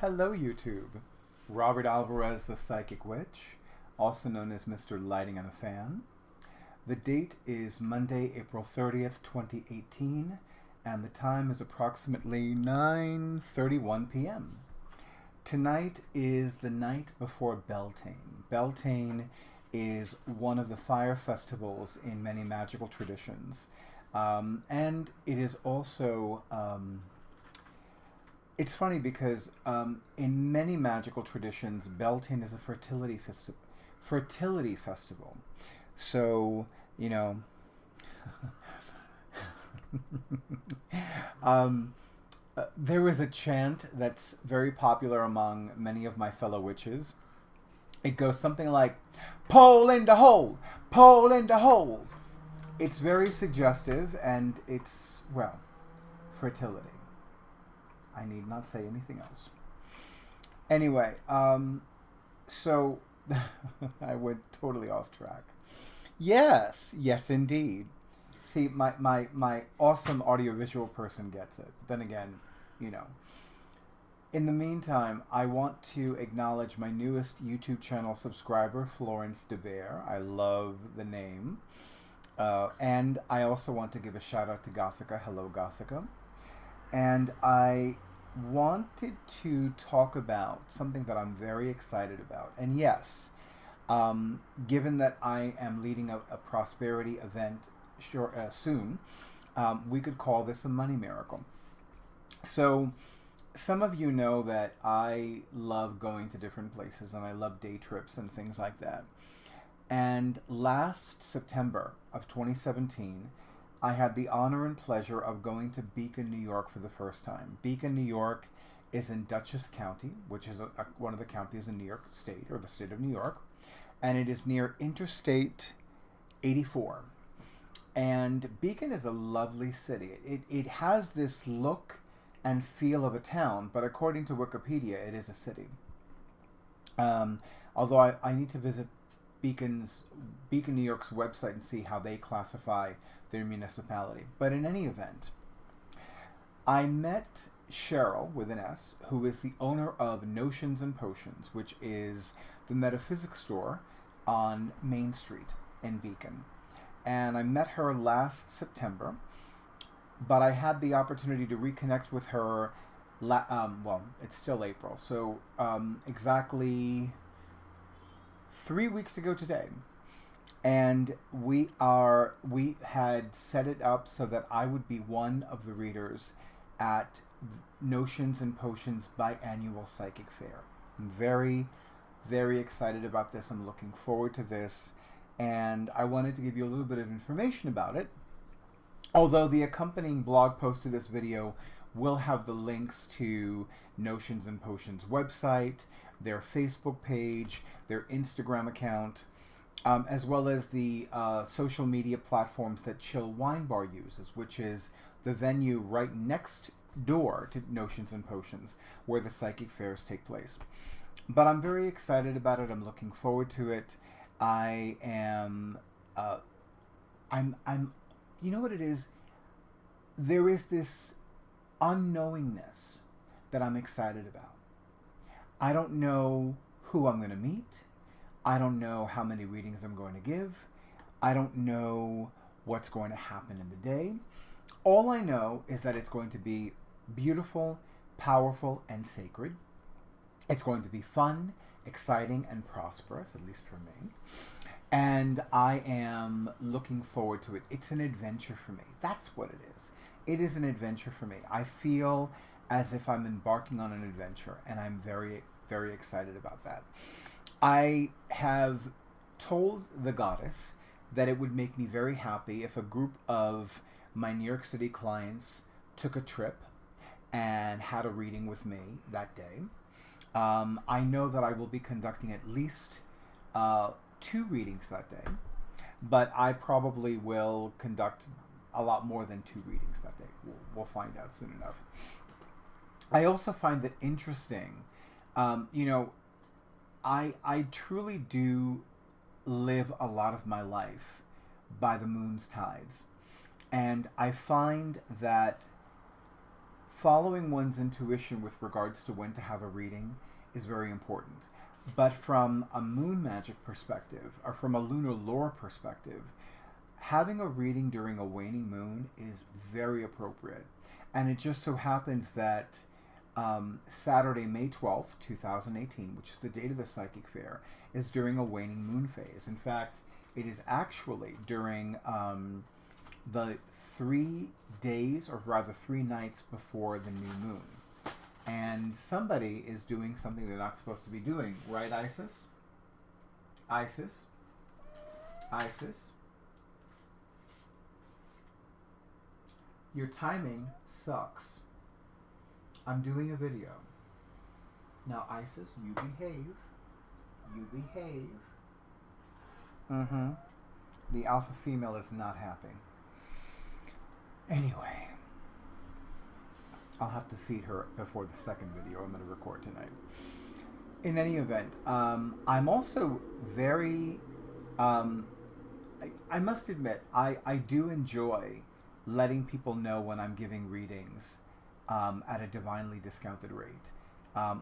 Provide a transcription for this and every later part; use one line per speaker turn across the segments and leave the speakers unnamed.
Hello, YouTube. Robert Alvarez, the Psychic Witch, also known as Mr. Lighting on a Fan. The date is Monday, April 30th, 2018, and the time is approximately 9:31 p.m. Tonight is the night before Beltane. Beltane is one of the fire festivals in many magical traditions. And it is also... it's funny because in many magical traditions, Beltane is a fertility festival. So, you know, there is a chant that's very popular among many of my fellow witches. It goes something like, "Pole in the hole, pole in the hole." It's very suggestive, and it's, well, fertility. I need not say anything else. Anyway, so I went totally off track. Yes, yes, indeed. See, my awesome audiovisual person gets it. But then again, you know. In the meantime, I want to acknowledge my newest YouTube channel subscriber, Florence DeBear. I love the name. And I also want to give a shout out to Gothica. Hello, Gothica. And I wanted to talk about something that I'm very excited about. And yes, given that I am leading a prosperity event soon, we could call this a money miracle. So some of you know that I love going to different places and I love day trips and things like that. And last September of 2017, I had the honor and pleasure of going to Beacon, New York for the first time. Beacon, New York is in Dutchess County, which is one of the counties in New York State, or the state of New York. And it is near Interstate 84. And Beacon is a lovely city. It has this look and feel of a town, but according to Wikipedia, it is a city. Although I need to visit Beacon, New York's website and see how they classify their municipality. But in any event, I met Cheryl, with an S, who is the owner of Notions and Potions, which is the metaphysics store on Main Street in Beacon. And I met her last September, but I had the opportunity to reconnect with her, well, it's still April, so exactly 3 weeks ago today. And we had set it up so that I would be one of the readers at Notions and Potions biannual psychic fair. I'm very, very excited about this. I'm looking forward to this. And I wanted to give you a little bit of information about it. Although the accompanying blog post to this video will have the links to Notions and Potions website, their Facebook page, their Instagram account, as well as the social media platforms that Chill Wine Bar uses, which is the venue right next door to Notions and Potions, where the psychic fairs take place. But I'm very excited about it. I'm looking forward to it. I am, you know what it is? There is this unknowingness that I'm excited about. I don't know who I'm going to meet. I don't know how many readings I'm going to give. I don't know what's going to happen in the day. All I know is that it's going to be beautiful, powerful, and sacred. It's going to be fun, exciting, and prosperous, at least for me. And I am looking forward to it. It's an adventure for me. That's what it is. It is an adventure for me. I feel as if I'm embarking on an adventure, and I'm very, very excited about that. I have told the goddess that it would make me very happy if a group of my New York City clients took a trip and had a reading with me that day. I know that I will be conducting at least 2 readings that day, but I probably will conduct a lot more than 2 readings that day. We'll find out soon enough. I also find that interesting, you know, I truly do live a lot of my life by the moon's tides. And I find that following one's intuition with regards to when to have a reading is very important. But from a moon magic perspective, or from a lunar lore perspective, having a reading during a waning moon is very appropriate. And it just so happens that Saturday, May 12th, 2018, which is the date of the psychic fair, is during a waning moon phase. In fact, it is actually during the 3 days, or rather 3 nights before the new moon. And somebody is doing something they're not supposed to be doing. Right, Isis? Isis? Isis? Your timing sucks. I'm doing a video. Now, Isis, you behave. You behave. The alpha female is not happy. Anyway, I'll have to feed her before the second video I'm going to record tonight. In any event, I'm also very, I must admit, I do enjoy letting people know when I'm giving readings at a divinely discounted rate.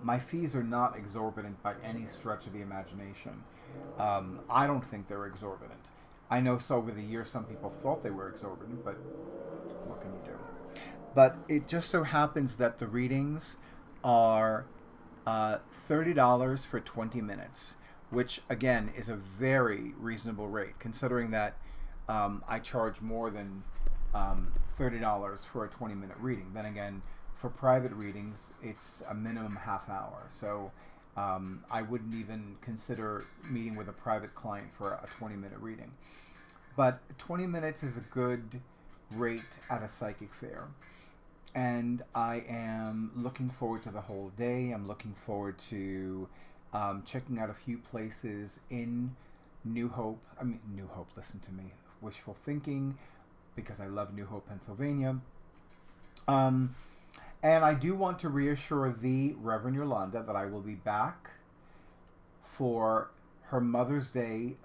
My fees are not exorbitant by any stretch of the imagination. I don't think they're exorbitant. I know so over the years some people thought they were exorbitant, but what can you do? But it just so happens that the readings are $30 for 20 minutes, which again is a very reasonable rate considering that I charge more than $30 for a 20-minute reading. Then again, for private readings, it's a minimum half hour. So I wouldn't even consider meeting with a private client for a 20-minute reading. But 20 minutes is a good rate at a psychic fair. And I am looking forward to the whole day. I'm looking forward to checking out a few places in New Hope. Listen to me. Wishful thinking, because I love New Hope, Pennsylvania. And I do want to reassure the Reverend Yolanda that I will be back for her Mother's Day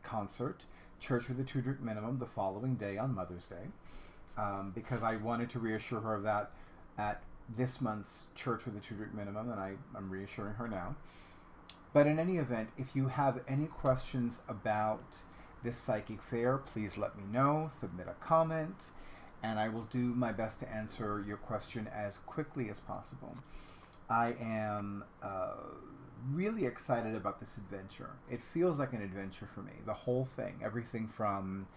concert, Church with a 2-Drink Minimum, the following day on Mother's Day, because I wanted to reassure her of that at this month's Church with a 2-Drink Minimum, and I'm reassuring her now. But in any event, if you have any questions about this psychic fair, please let me know, submit a comment, and I will do my best to answer your question as quickly as possible. I am really excited about this adventure. It feels like an adventure for me, the whole thing, everything from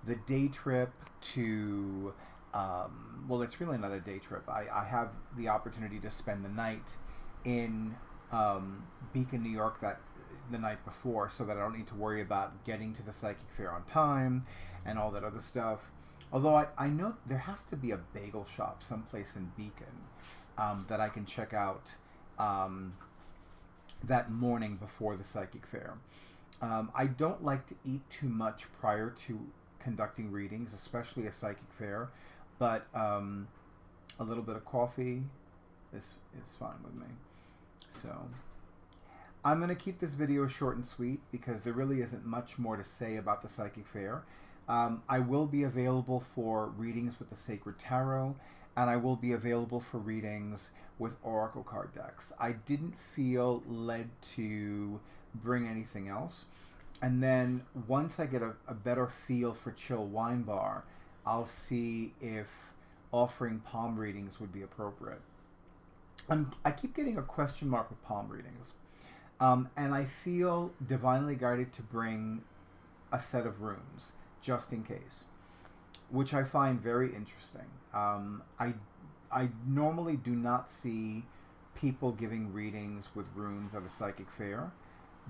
the day trip to, well, it's really not a day trip. I have the opportunity to spend the night in Beacon, New York the night before, so that I don't need to worry about getting to the psychic fair on time and all that other stuff. Although I know there has to be a bagel shop someplace in Beacon that I can check out that morning before the psychic fair. I don't like to eat too much prior to conducting readings, especially a psychic fair, but a little bit of coffee is fine with me. So I'm going to keep this video short and sweet because there really isn't much more to say about the psychic fair. I will be available for readings with the Sacred Tarot, and I will be available for readings with Oracle card decks. I didn't feel led to bring anything else. And then once I get a better feel for Chill Wine Bar, I'll see if offering palm readings would be appropriate. I keep getting a question mark with palm readings. And I feel divinely guided to bring a set of runes, just in case, which I find very interesting. I normally do not see people giving readings with runes at a psychic fair,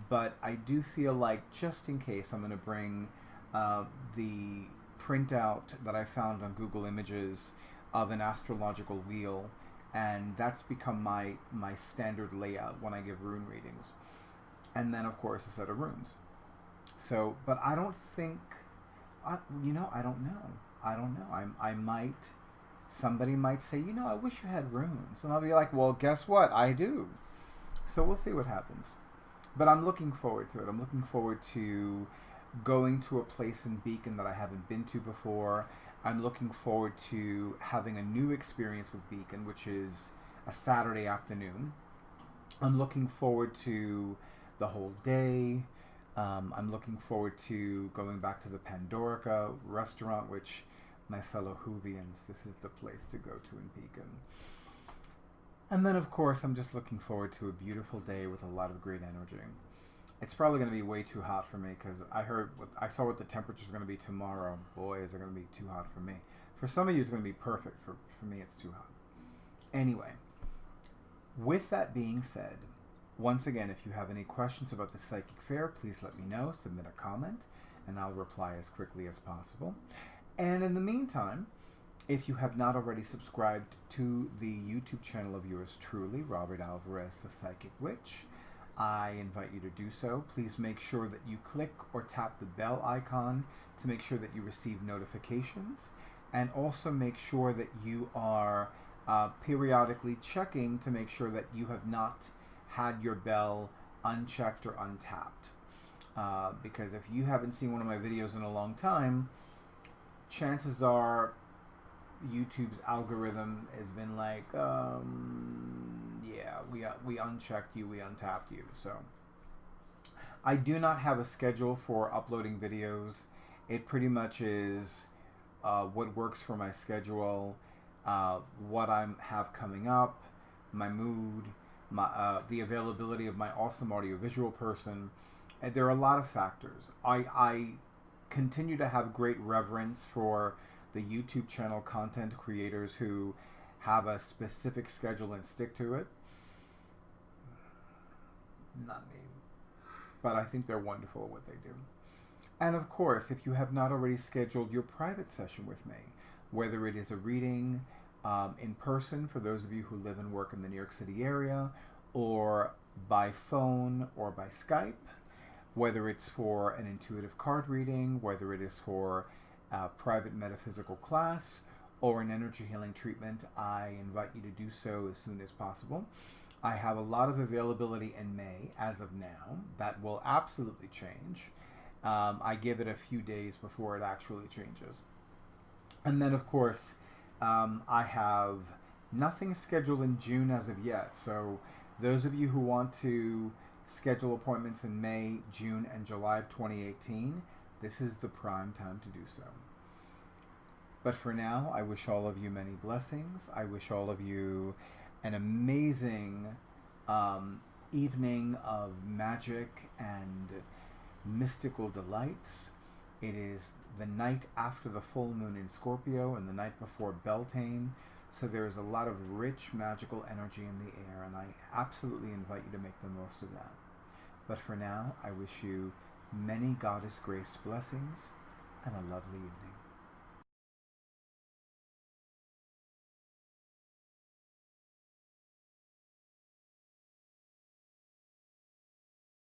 but I do feel like just in case I'm going to bring the printout that I found on Google Images of an astrological wheel, and that's become my standard layout when I give rune readings. And then, of course, a set of runes. So, but I don't think, I don't know. I don't know. I might, somebody might say, I wish you had runes. And I'll be like, well, guess what? I do. So we'll see what happens. But I'm looking forward to it. I'm looking forward to going to a place in Beacon that I haven't been to before. I'm looking forward to having a new experience with Beacon, which is a Saturday afternoon. I'm looking forward to the whole day. I'm looking forward to going back to the Pandorica restaurant, which my fellow Whovians, this is the place to go to in Beacon. And then, of course, I'm just looking forward to a beautiful day with a lot of great energy. It's probably going to be way too hot for me because I saw what the temperature is going to be tomorrow. Boy, is it going to be too hot for me. For some of you, it's going to be perfect. For me, it's too hot. Anyway, with that being said, once again, if you have any questions about the psychic fair, please let me know. Submit a comment, and I'll reply as quickly as possible. And in the meantime, if you have not already subscribed to the YouTube channel of yours truly, Robert Alvarez, the Psychic Witch, I invite you to do so. Please make sure that you click or tap the bell icon to make sure that you receive notifications, and also make sure that you are periodically checking to make sure that you have not had your bell unchecked or untapped. Because if you haven't seen one of my videos in a long time, chances are YouTube's algorithm has been like, yeah, we unchecked you, we untapped you. So I do not have a schedule for uploading videos. It pretty much is what works for my schedule, what I have coming up, my mood, the availability of my awesome audiovisual person. And there are a lot of factors. I continue to have great reverence for the YouTube channel content creators who have a specific schedule and stick to it. Not me. But I think they're wonderful at what they do. And of course, if you have not already scheduled your private session with me, whether it is a reading in person for those of you who live and work in the New York City area, or by phone or by Skype, whether it's for an intuitive card reading, whether it is for a private metaphysical class, or an energy healing treatment, I invite you to do so as soon as possible. I have a lot of availability in May as of now. That will absolutely change. I give it a few days before it actually changes. And then, of course, I have nothing scheduled in June as of yet. So those of you who want to schedule appointments in May, June, and July of 2018, this is the prime time to do so. But for now, I wish all of you many blessings. I wish all of you an amazing evening of magic and mystical delights. It is the night after the full moon in Scorpio and the night before Beltane, so there is a lot of rich magical energy in the air, and I absolutely invite you to make the most of that. But for now, I wish you many goddess-graced blessings and a lovely evening.